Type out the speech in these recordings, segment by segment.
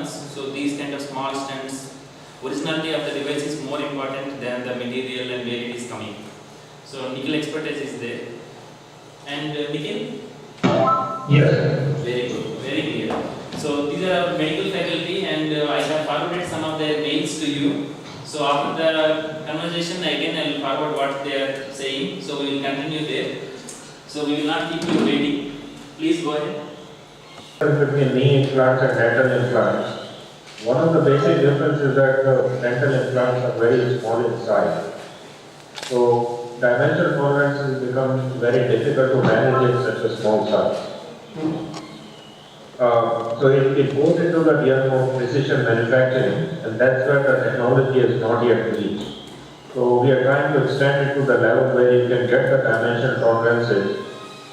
implants. So these kind of small stents, originality of the device is more important than the material and where it is coming. So Nikhil expertise is there. And Nikhil? Yes. Very good, very clear. So these are our medical faculty, and I have forwarded some of their mails to you. So after the conversation, again I will forward what they are saying. So we will continue there. So we will not keep you waiting. Please go ahead. Between knee implants and dental implants, one of the basic differences is that the dental implants are very small in size. So dimension tolerances become very difficult to manage in such a small size. So it goes into the realm of precision manufacturing, and that's where the technology is not yet reached. So we are trying to extend it to the level where you can get the dimension tolerances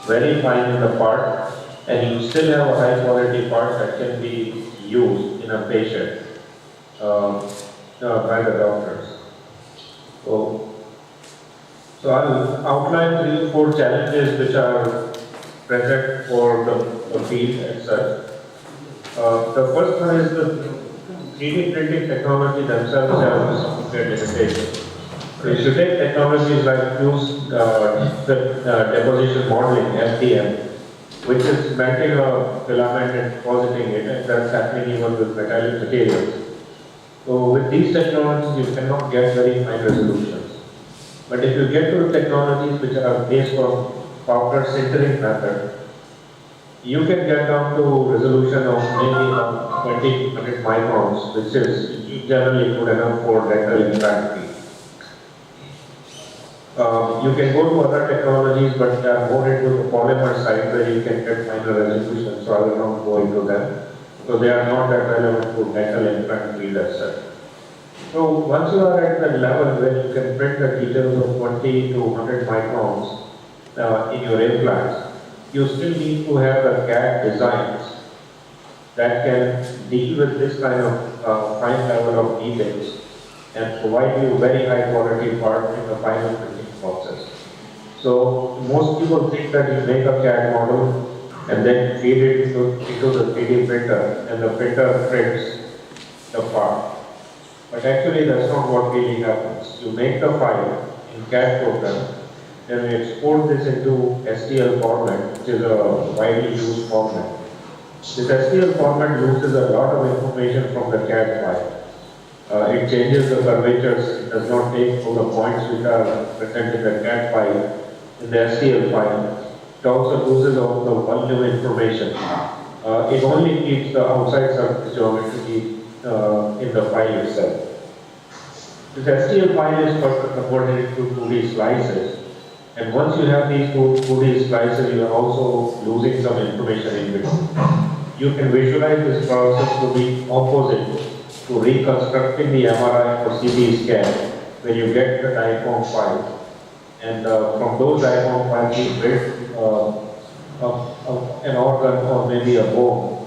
very fine in the part, and you still have a high quality part that can be used in a patient by the doctors. So I'll outline 3 or 4 challenges which are present for the field and such. The first one is the 3D printing technology themselves have some great limitations. So if you take technologies like fused deposition modeling, FDM, which is melting a filament and depositing it, and that's happening even with metallic materials. So with these technologies, you cannot get very fine resolutions. But if you get to technologies which are based on powder sintering method, you can get down to resolution of maybe 20-100 microns, which is generally good enough for dental implant. You can go to other technologies, but they are more into the polymer side where you can get finer resolution, so I will not go into them. So they are not that relevant to dental implant field as such. So once you are at the level where you can print the details of 20 to 100 microns in your implants, you still need to have the CAD designs that can deal with this kind of fine level of details and provide you very high quality part in the final printing process. So most people think that you make a CAD model and then feed it into the 3D printer, and the printer prints the part. But actually that's not what really happens. You make the file in CAD program, then we export this into STL format, which is a widely used format. This STL format uses a lot of information from the CAD file. It changes the curvatures, it does not take all the points which are present in the CAD file in the STL file. It also loses all the volume information. It only keeps the outside surface geometry in the file itself. This STL file is further converted into 2D slices, and once you have these 2D slices, you are also losing some information in between. You can visualize this process to be opposite to reconstructing the MRI or CT scan, where you get the diaform file, and from those diaform files you build an organ or maybe a bone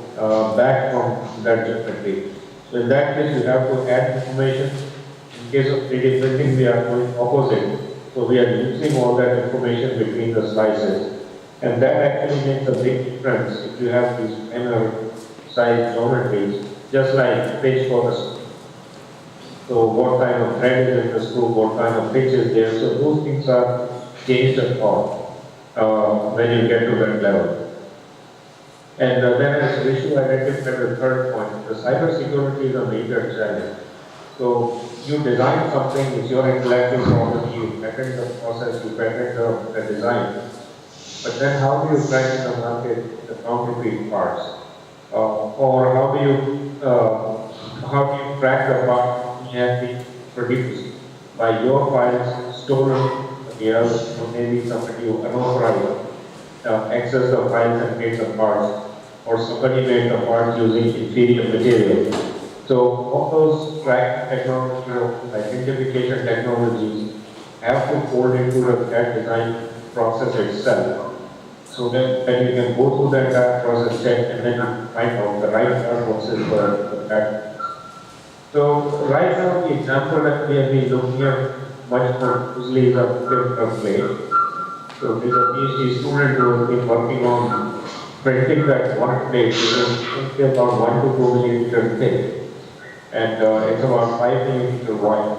back from that geometry. So in that case, you have to add information. In case of 3D printing, we are going opposite. So we are using all that information between the slices. And that actually makes a big difference if you have these finer size geometries, just like pitch for the screw. So what kind of thread is in the screw, what kind of pitch is there. So those things are changed at all when you get to that level. And then as Vishu identified the third point, the cyber security is a major challenge. So you design something, it's your intellectual property, you patent the process, you patent the design. But then how do you crack in the market the counterfeit parts? Or how do you crack the part which has been produced by your files, stolen else, or maybe somebody who unauthorized access the files and made the parts, or somebody made the parts using inferior material. So all those track technology or identification technologies have to fold into the CAD design process itself, so that you can go through the entire process check and then find out the right process for the CAD. So right now the example that we have been looking at much more closely is a filter plate. So there's a PhD student who has been working on printing that one plate, it is only about 1 to 2 millimeter thick, and it's about 5 millimeter wide.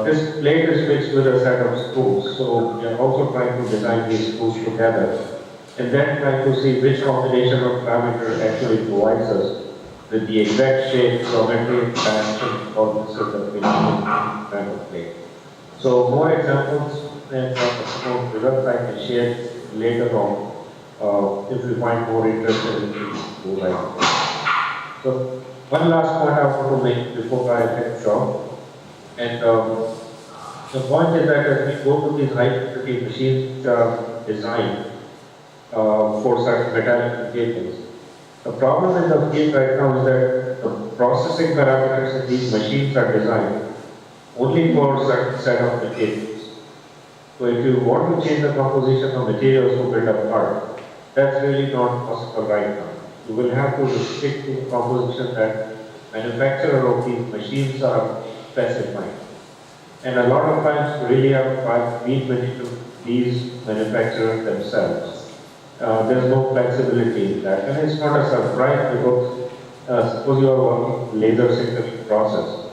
This plate is fixed with a set of screws, so we are also trying to design these screws together, and then trying to see which combination of parameter actually provides us with the exact shape, geometry, dimension of this kind of plate. So more examples and more results I can share later on if you find more interested in do like. So one last point I want to make before I head shop, and the point is that as we go to these high quality machines which are designed for such metallic applications, the problem in the field right now is that the processing parameters in these machines are designed only for certain set of materials. So if you want to change the composition of materials to build a part, that's really not possible right now. You will have to stick to the composition that manufacturer of these machines are specifying. And a lot of times you really have to meet with these manufacturers themselves. There's no flexibility in that. And it's not a surprise because suppose you are working laser sintering process.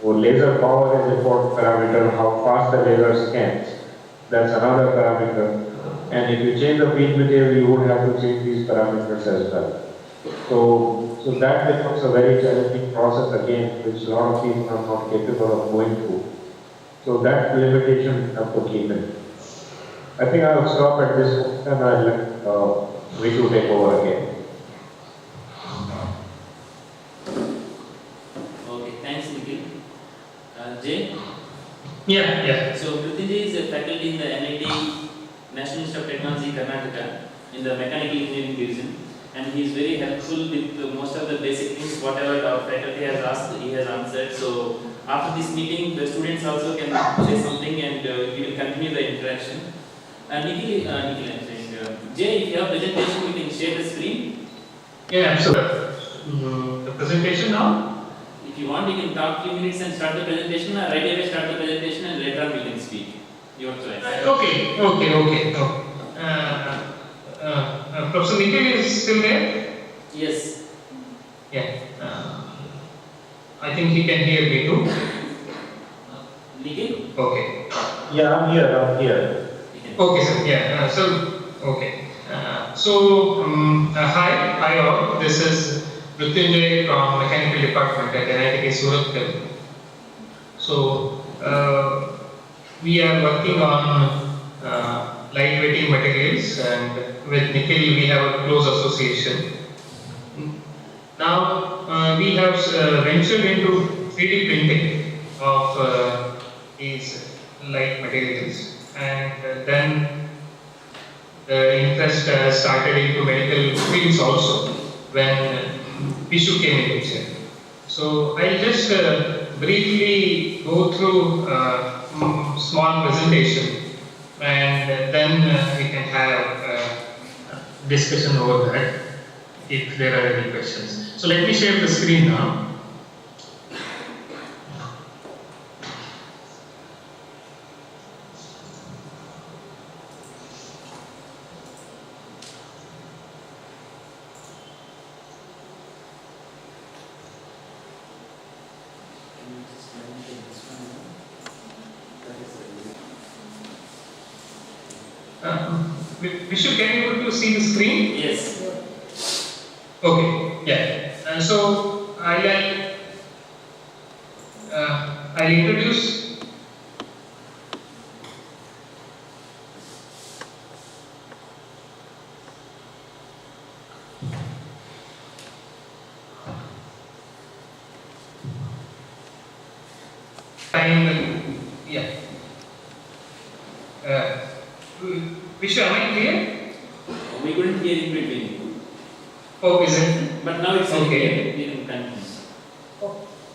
Well, laser power is an important parameter, how fast the laser scans. That's another parameter. And if you change the feed material, you would have to change these parameters as well. So that becomes a very challenging process again, which a lot of people are not capable of going through. So that limitation we have to keep in. I think I will stop at this point and I'll let Vishu take over again. Okay, thanks Nikhil. Jay? Yeah. So Mrityunjay is a faculty in the NIT National Institute of Technology, Karnataka, in the Mechanical Engineering division, and he is very helpful with most of the basic things, whatever our faculty has asked, he has answered. So after this meeting, the students also can say something, and we will continue the interaction. Nikhil, I'm saying, Jay, if you have presentation, we can share the screen. Yeah, absolutely. The presentation now? If you want, you can talk 3 minutes and start the presentation, or right away start the presentation, and later on we can speak. Your choice. Okay. Professor Nikhil is still there? Yes. Yeah. I think he can hear me too. Nikhil? Okay. Yeah, I'm here. Okay, sir. Yeah. Hi all. This is Mrityunjay from Mechanical Department at NIT Surat. So we are working on lightweighting materials, and with Nikhil we have a close association. Now we have ventured into 3D printing of these light materials, and then the interest started into medical fields also when Vishu came in picture. So I'll just briefly go through small presentation, and then we can have discussion over that if there are any questions. So let me share the screen now. Vishu, can you able to see the screen? Yes. Okay, yeah. So I'll introduce. Yeah. Vishu, am I clear? We couldn't hear in between. Oh, is it? But now it's okay. We can continue.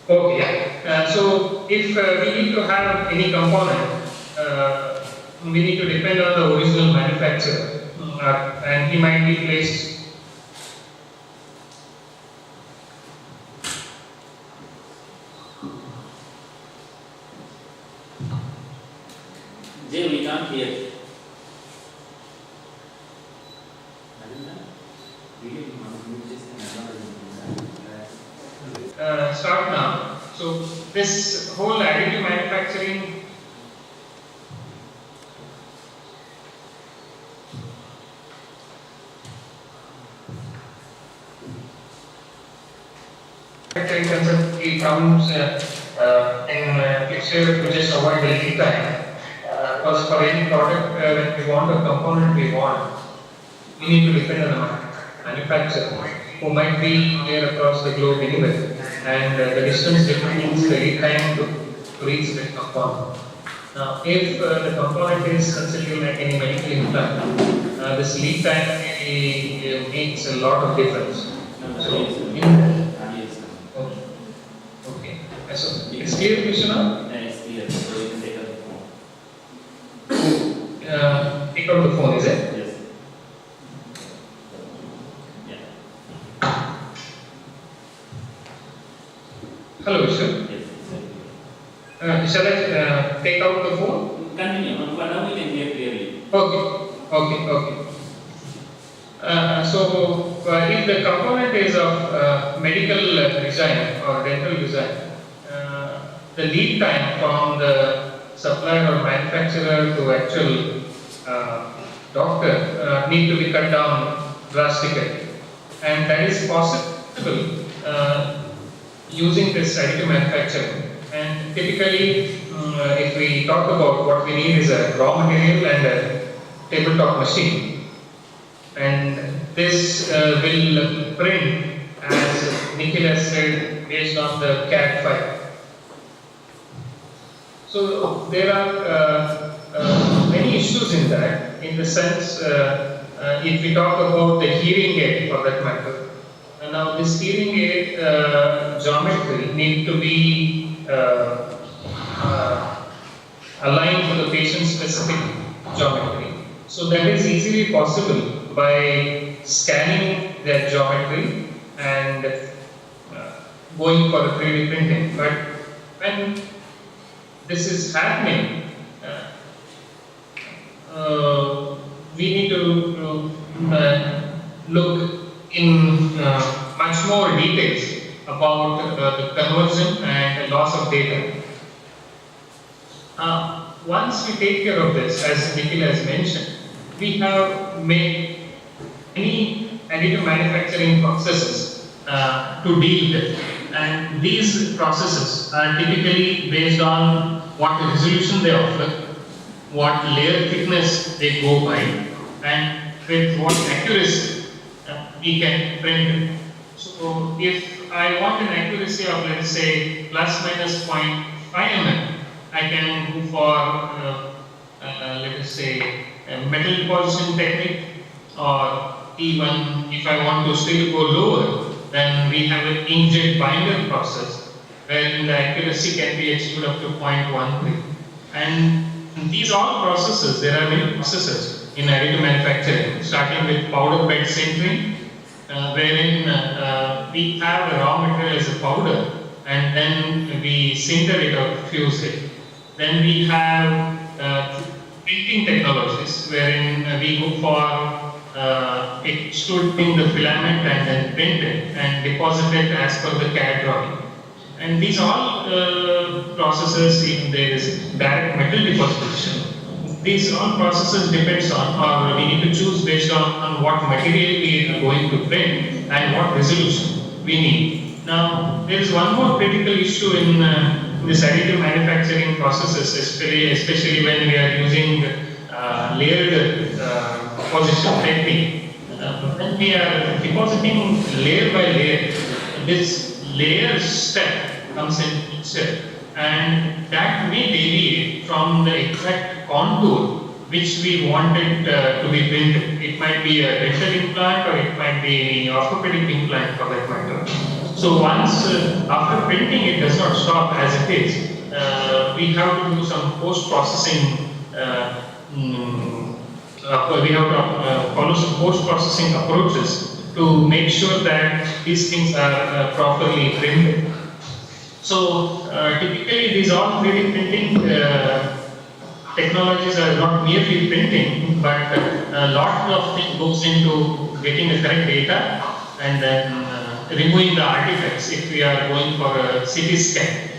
Okay, yeah. So if we need to have any component, we need to depend on the original manufacturer, and he might be placed. Jay, we can't hear. start now. So this whole additive manufacturing concept it comes in picture to just avoid the lead time. Because for any product, when we want a component we want, we need to depend on the manufacturer who might be there across the globe anyway, and the distance determines the lead time to reach the component. Now, if the component is considered like any medical implant, this lead time makes a lot of difference. So, okay. So, it's clear, Krishna? It's clear. So you can take out the phone. Take out the phone, is it? Yes. Yeah. Hello, Vishnu. Yes. Shall I take out the phone? Continue. For now we can hear clearly. Okay. So, if the component is of medical design or dental design, the lead time from the supplier or manufacturer to actual doctor need to be cut down drastically, and that is possible using this additive manufacturing. And typically, if we talk about what we need is a raw material and a tabletop machine, and this will print, as Nikhil has said, based on the CAD file. So there are many issues in that, in the sense, if we talk about the hearing aid for that matter. Now this hearing aid geometry need to be aligned to the patient specific geometry. So that is easily possible by scanning that geometry and going for the 3D printing. But when this is happening, we need to look in much more details about the conversion and the loss of data. Once we take care of this, as Nikhil has mentioned, we have made many additive manufacturing processes to deal with, and these processes are typically based on what resolution they offer, what layer thickness they go by, and with what accuracy we can print it. So if I want an accuracy of, let's say, plus minus 0.5 mm, I can go for let us say a metal deposition technique, or even if I want to still go lower, then we have an inkjet binder process where the accuracy can be achieved up to 0.13. And these all processes, there are many processes in additive manufacturing, starting with powder bed sintering, wherein we have a raw material as a powder and then we sinter it or fuse it. Then we have printing technologies, wherein we go for extruding the filament and then print it and deposit it as per the CAD drawing. And these all processes, if there is direct metal deposition, these all processes depends on, or we need to choose based on what material we are going to print and what resolution we need. Now, there is one more critical issue in this additive manufacturing processes, especially when we are using layered deposition technique. When we are depositing layer by layer, this layer step comes in picture, and that may deviate from the exact contour which we wanted to be printed. It might be a dental implant, or it might be an orthopedic implant for that matter. So once after printing, it does not stop as it is. We have to do some post-processing. We have to follow some post-processing approaches to make sure that these things are properly printed. So typically, these all 3D printing technologies are not merely printing, but a lot of things goes into getting the correct data and then removing the artifacts if we are going for a CT scan.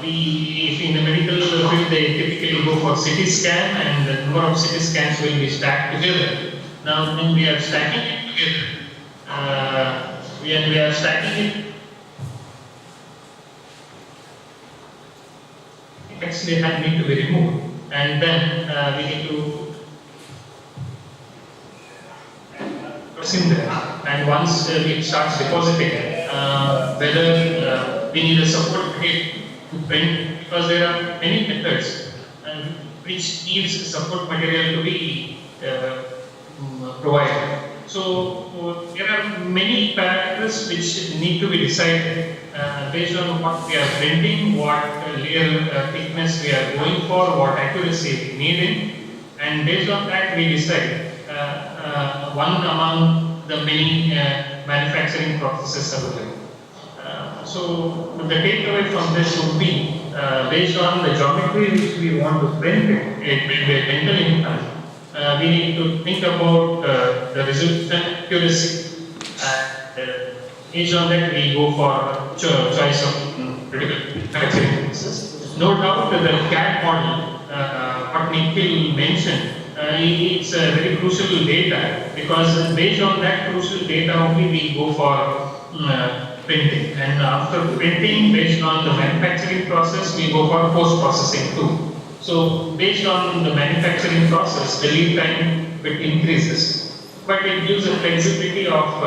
If in the medical field they typically go for CT scan and the number of CT scans will be stacked together. Now when we are stacking it together, when we are stacking it, actually need to be removed, and then we need to in there, and once it starts depositing, whether we need a support plate to print, because there are many methods which needs support material to be provided. So there are many parameters which need to be decided based on what we are printing, what layer thickness we are going for, what accuracy we need in, and based on that we decide one among the many manufacturing processes available. So the takeaway from this would be based on the geometry which we want to print a dental implant, we need to think about the resolution accuracy, and based on that we go for choice of critical manufacturing process. No doubt the CAD model, what Nikhil mentioned, it's a very crucial data, because based on that crucial data only we go for printing, and after printing, based on the manufacturing process, we go for post-processing too. So based on the manufacturing process, the lead time bit increases, but it gives a flexibility of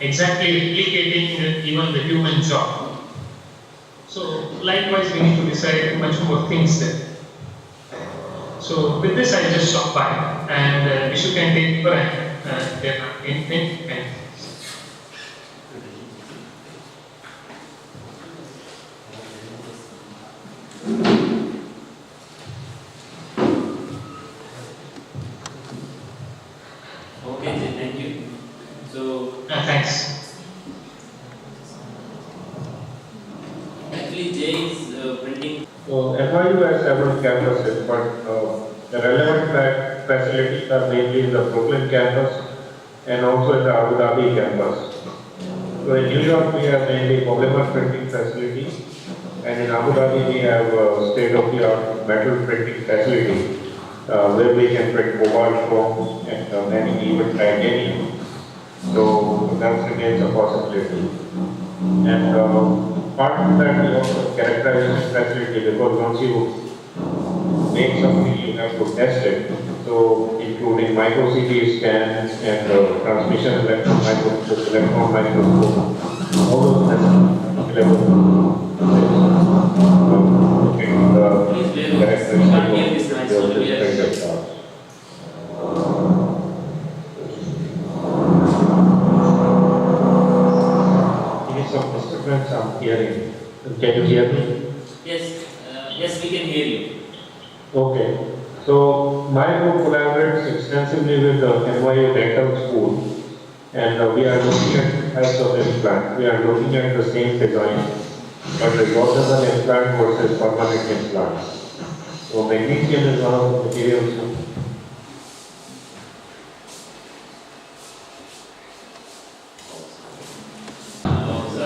exactly replicating even the human job. So likewise we need to decide much more things there. So with this I just stop by, and Vishu can take over and Okay, Jay, thank you. So thanks. actually Jay is printing. So NYU has several campuses, but the relevant facilities are mainly in the Brooklyn campus and also in the Abu Dhabi campus. So in New York we have mainly polymer printing facility, and in Abu Dhabi we have state-of-the-art metal printing facility where we can print cobalt chromes and many even titanium. So that remains a possibility. And part of that is also characterization facility, because once you make something you have to test it. So including micro CT scans and transmission electron microscope, all those tests I'm hearing. Can you hear me? Yes, yes, we can hear you. Okay. So my group collaborates extensively with the NYU Dental School, and we are looking at types of implant. We are looking at the same design, but resorbable implant versus permanent implant. So magnesium is one of the materials.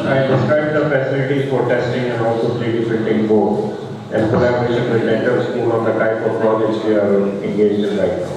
I described the facilities for testing and also 3D printing both, and collaboration with Dental School on the type of projects we are engaged in right now.